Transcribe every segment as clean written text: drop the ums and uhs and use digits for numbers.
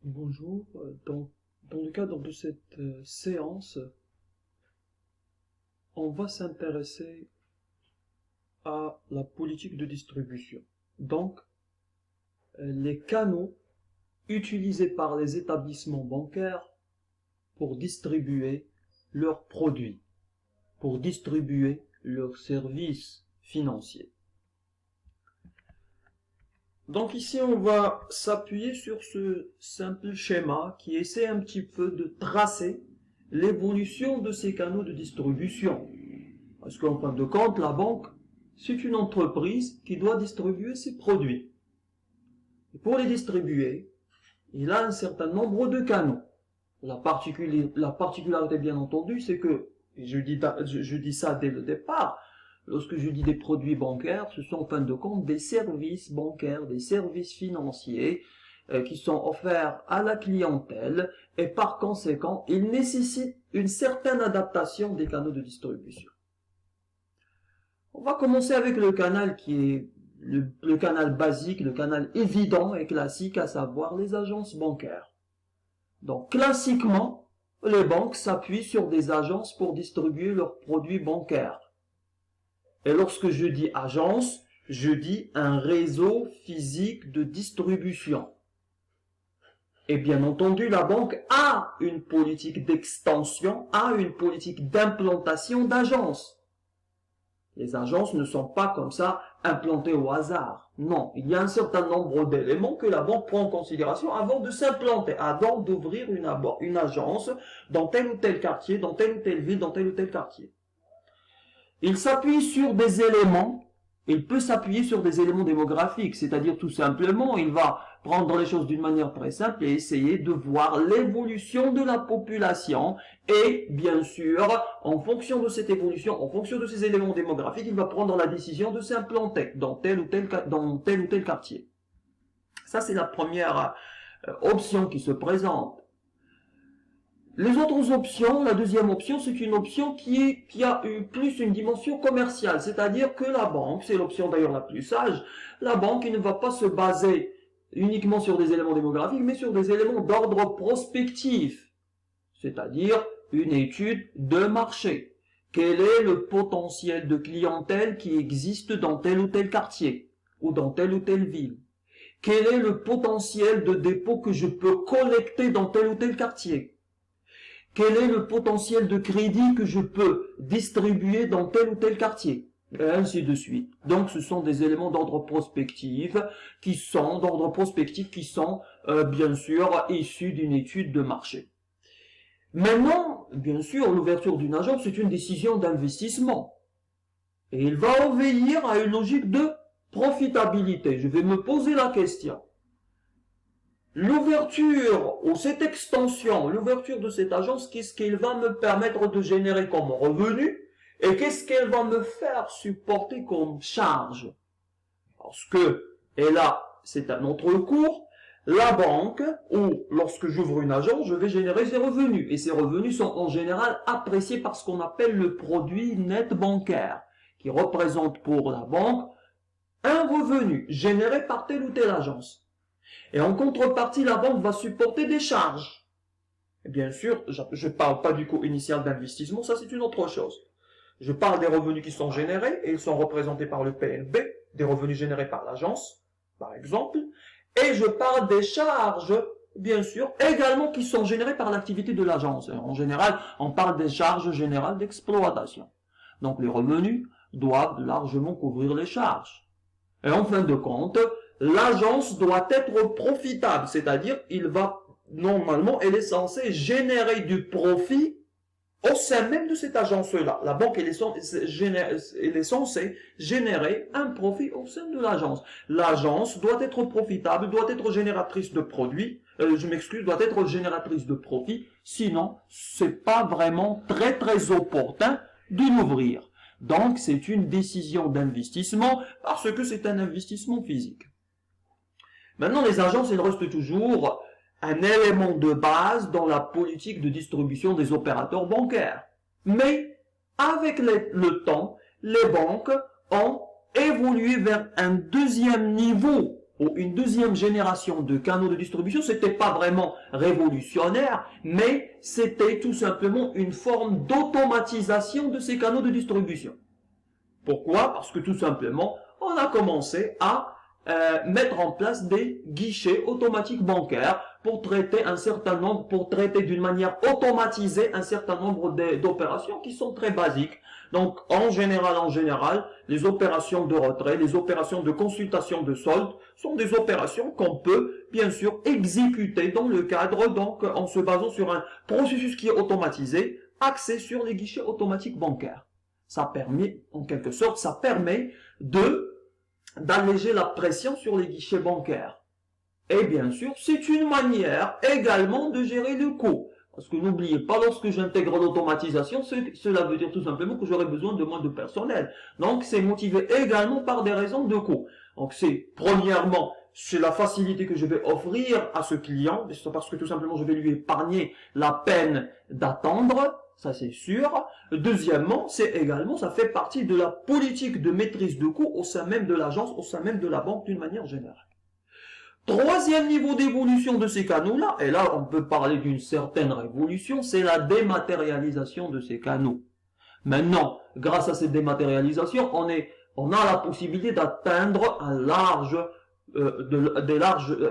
Bonjour, dans le cadre de cette séance, on va s'intéresser à la politique de distribution. Donc, les canaux utilisés par les établissements bancaires pour distribuer leurs produits, pour distribuer leurs services financiers. Donc ici, on va s'appuyer sur ce simple schéma qui essaie un petit peu de tracer l'évolution de ces canaux de distribution. Parce qu'en fin de compte, la banque, c'est une entreprise qui doit distribuer ses produits. Et pour les distribuer, il a un certain nombre de canaux. La particularité, bien entendu, c'est que, et je dis ça dès le départ, lorsque je dis des produits bancaires, ce sont en fin de compte des services bancaires, des services financiers qui sont offerts à la clientèle et par conséquent, ils nécessitent une certaine adaptation des canaux de distribution. On va commencer avec le canal qui est le canal basique, le canal évident et classique, à savoir les agences bancaires. Donc classiquement, les banques s'appuient sur des agences pour distribuer leurs produits bancaires. Et lorsque je dis agence, je dis un réseau physique de distribution. Et bien entendu, la banque a une politique d'extension, a une politique d'implantation d'agences. Les agences ne sont pas comme ça implantées au hasard. Non, il y a un certain nombre d'éléments que la banque prend en considération avant de s'implanter, avant d'ouvrir une agence dans tel ou tel quartier, dans telle ou telle ville, dans tel ou tel quartier. Il s'appuie sur des éléments, il peut s'appuyer sur des éléments démographiques, c'est-à-dire tout simplement, il va prendre les choses d'une manière très simple et essayer de voir l'évolution de la population et, bien sûr, en fonction de cette évolution, en fonction de ces éléments démographiques, il va prendre la décision de s'implanter dans tel ou tel quartier. Ça, c'est la première option qui se présente. Les autres options, la deuxième option, c'est une option qui a plus une dimension commerciale, c'est-à-dire que la banque, c'est l'option d'ailleurs la plus sage, la banque ne va pas se baser uniquement sur des éléments démographiques, mais sur des éléments d'ordre prospectif, c'est-à-dire une étude de marché. Quel est le potentiel de clientèle qui existe dans tel ou tel quartier ou dans telle ou telle ville? Quel est le potentiel de dépôt que je peux collecter dans tel ou tel quartier? Quel est le potentiel de crédit que je peux distribuer dans tel ou tel quartier? Et ainsi de suite. Donc ce sont des éléments d'ordre prospectif qui sont, bien sûr issus d'une étude de marché. Maintenant, bien sûr, l'ouverture d'une agence, c'est une décision d'investissement. Et il va obéir à une logique de profitabilité. Je vais me poser la question. L'ouverture ou cette extension, l'ouverture de cette agence, qu'est-ce qu'elle va me permettre de générer comme revenu et qu'est-ce qu'elle va me faire supporter comme charge? Parce que, et là, c'est un autre cours, la banque, ou lorsque j'ouvre une agence, je vais générer ses revenus. Et ces revenus sont en général appréciés par ce qu'on appelle le produit net bancaire, qui représente pour la banque un revenu généré par telle ou telle agence. Et en contrepartie, la banque va supporter des charges. Et bien sûr, je ne parle pas du coût initial d'investissement, ça c'est une autre chose. Je parle des revenus qui sont générés, et ils sont représentés par le PNB, des revenus générés par l'agence, par exemple. Et je parle des charges, bien sûr, également qui sont générées par l'activité de l'agence. En général, on parle des charges générales d'exploitation. Donc les revenus doivent largement couvrir les charges. Et en fin de compte, l'agence doit être profitable, c'est-à-dire normalement, elle est censée générer du profit au sein même de cette agence-là. La banque, elle est censée générer un profit au sein de l'agence. L'agence doit être profitable, doit être génératrice de doit être génératrice de profit, sinon, c'est pas vraiment très très opportun de l'ouvrir. Donc, c'est une décision d'investissement parce que c'est un investissement physique. Maintenant, les agences, elles restent toujours un élément de base dans la politique de distribution des opérateurs bancaires. Mais, avec le temps, les banques ont évolué vers un deuxième niveau ou une deuxième génération de canaux de distribution, c'était pas vraiment révolutionnaire, mais c'était tout simplement une forme d'automatisation de ces canaux de distribution. Pourquoi? Parce que tout simplement, on a commencé à mettre en place des guichets automatiques bancaires pour traiter un certain nombre, pour traiter d'une manière automatisée un certain nombre d'opérations qui sont très basiques. Donc, en général, les opérations de retrait, les opérations de consultation de solde sont des opérations qu'on peut, bien sûr, exécuter dans le cadre, donc, en se basant sur un processus qui est automatisé, axé sur les guichets automatiques bancaires. Ça permet, en quelque sorte, ça permet d'alléger la pression sur les guichets bancaires. Et bien sûr, c'est une manière également de gérer le coût. Parce que n'oubliez pas, lorsque j'intègre l'automatisation, cela veut dire tout simplement que j'aurai besoin de moins de personnel. Donc, c'est motivé également par des raisons de coût. Donc, premièrement, c'est la facilité que je vais offrir à ce client, parce que tout simplement, je vais lui épargner la peine d'attendre. Ça, c'est sûr. Deuxièmement, ça fait partie de la politique de maîtrise de coûts au sein même de l'agence, au sein même de la banque d'une manière générale. Troisième niveau d'évolution de ces canaux-là, et là, on peut parler d'une certaine révolution, c'est la dématérialisation de ces canaux. Maintenant, grâce à cette dématérialisation, on a la possibilité d'atteindre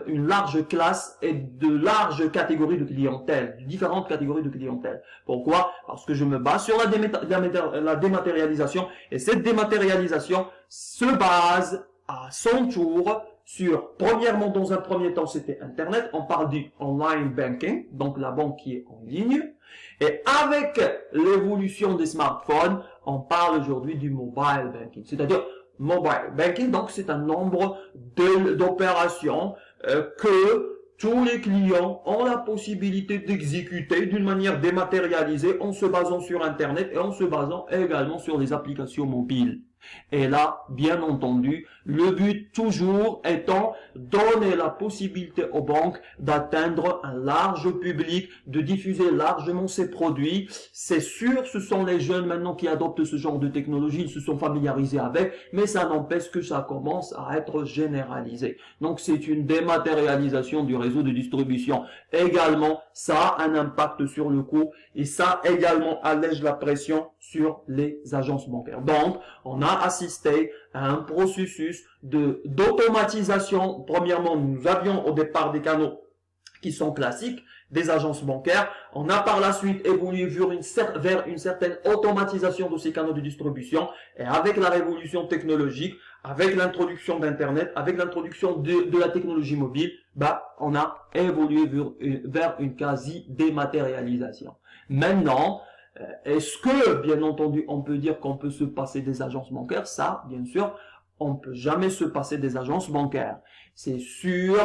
une large classe et de larges catégories de clientèle, différentes catégories de clientèle. Pourquoi? Parce que je me base sur la dématérialisation, et cette dématérialisation se base à son tour sur, premièrement, dans un premier temps, c'était Internet, on parle du online banking, donc la banque qui est en ligne, et avec l'évolution des smartphones, on parle aujourd'hui du mobile banking, c'est-à-dire mobile banking, donc c'est un nombre d'opérations que tous les clients ont la possibilité d'exécuter d'une manière dématérialisée en se basant sur Internet et en se basant également sur les applications mobiles. Et là, bien entendu, le but toujours étant donner la possibilité aux banques d'atteindre un large public, de diffuser largement ces produits. C'est sûr, ce sont les jeunes maintenant qui adoptent ce genre de technologie, ils se sont familiarisés avec, mais ça n'empêche que ça commence à être généralisé. Donc c'est une dématérialisation du réseau de distribution. Également, ça a un impact sur le coût et ça également allège la pression sur les agences bancaires. Donc, on a assisté à un processus d'automatisation. Premièrement, nous avions au départ des canaux qui sont classiques, des agences bancaires. On a par la suite évolué vers une certaine automatisation de ces canaux de distribution. Et avec la révolution technologique, avec l'introduction d'Internet, avec l'introduction de la technologie mobile, on a évolué vers une quasi-dématérialisation. Maintenant, est-ce que, bien entendu, on peut dire qu'on peut se passer des agences bancaires? Ça, bien sûr, on ne peut jamais se passer des agences bancaires. C'est sûr,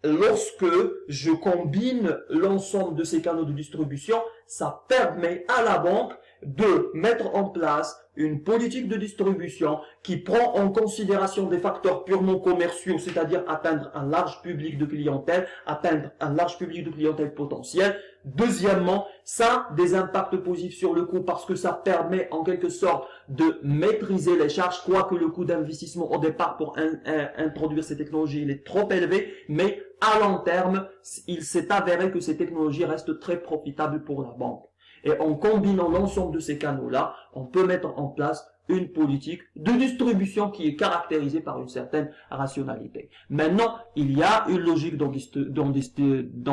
lorsque je combine l'ensemble de ces canaux de distribution, ça permet à la banque de mettre en place une politique de distribution qui prend en considération des facteurs purement commerciaux, c'est-à-dire atteindre un large public de clientèle, atteindre un large public de clientèle potentiel. Deuxièmement, ça a des impacts positifs sur le coût parce que ça permet en quelque sorte de maîtriser les charges, quoique le coût d'investissement au départ pour introduire ces technologies il est trop élevé, mais à long terme, il s'est avéré que ces technologies restent très profitables pour la banque. Et en combinant l'ensemble de ces canaux-là, on peut mettre en place une politique de distribution qui est caractérisée par une certaine rationalité. Maintenant, il y a une logique dans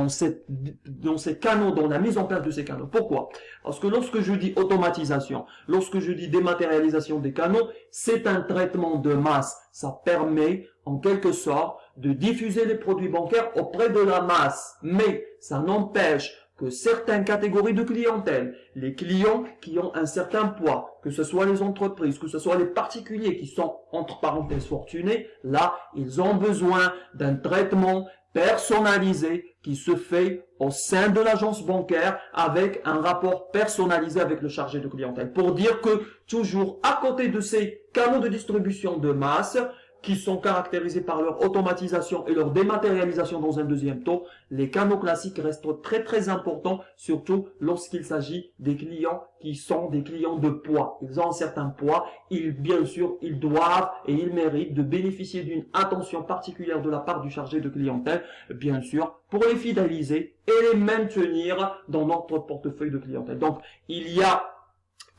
ces canaux, dans la mise en place de ces canaux. Pourquoi? Parce que lorsque je dis automatisation, lorsque je dis dématérialisation des canaux, c'est un traitement de masse. Ça permet, en quelque sorte, de diffuser les produits bancaires auprès de la masse. Mais ça n'empêche que certaines catégories de clientèle, les clients qui ont un certain poids, que ce soit les entreprises, que ce soit les particuliers qui sont entre parenthèses fortunés, là, ils ont besoin d'un traitement personnalisé qui se fait au sein de l'agence bancaire avec un rapport personnalisé avec le chargé de clientèle. Pour dire que toujours à côté de ces canaux de distribution de masse, qui sont caractérisés par leur automatisation et leur dématérialisation dans un deuxième temps, les canaux classiques restent très très importants, surtout lorsqu'il s'agit des clients qui sont des clients de poids. Ils ont un certain poids, bien sûr, ils doivent et ils méritent de bénéficier d'une attention particulière de la part du chargé de clientèle, bien sûr, pour les fidéliser et les maintenir dans notre portefeuille de clientèle. Donc, il y a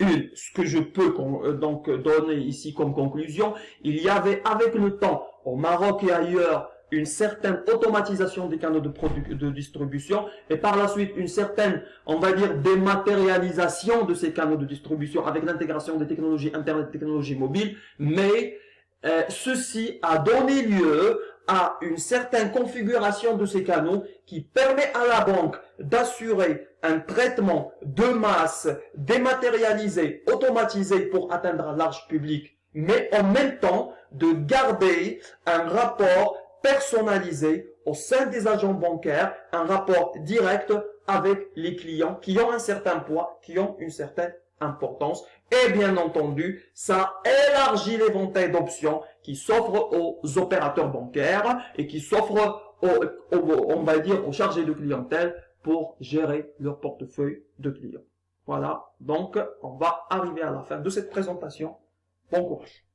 ce que je peux donc donner ici comme conclusion, il y avait avec le temps, au Maroc et ailleurs, une certaine automatisation des canaux de distribution et par la suite une certaine, on va dire, dématérialisation de ces canaux de distribution avec l'intégration des technologies Internet, des technologies mobiles, mais ceci a donné lieu à une certaine configuration de ces canaux qui permet à la banque d'assurer un traitement de masse dématérialisé, automatisé pour atteindre un large public, mais en même temps de garder un rapport personnalisé au sein des agents bancaires, un rapport direct avec les clients qui ont un certain poids, qui ont une certaine importance. Et bien entendu, ça élargit l'éventail d'options qui s'offrent aux opérateurs bancaires et qui s'offrent on va dire, aux chargés de clientèle pour gérer leur portefeuille de clients. Voilà, donc on va arriver à la fin de cette présentation. Bon courage.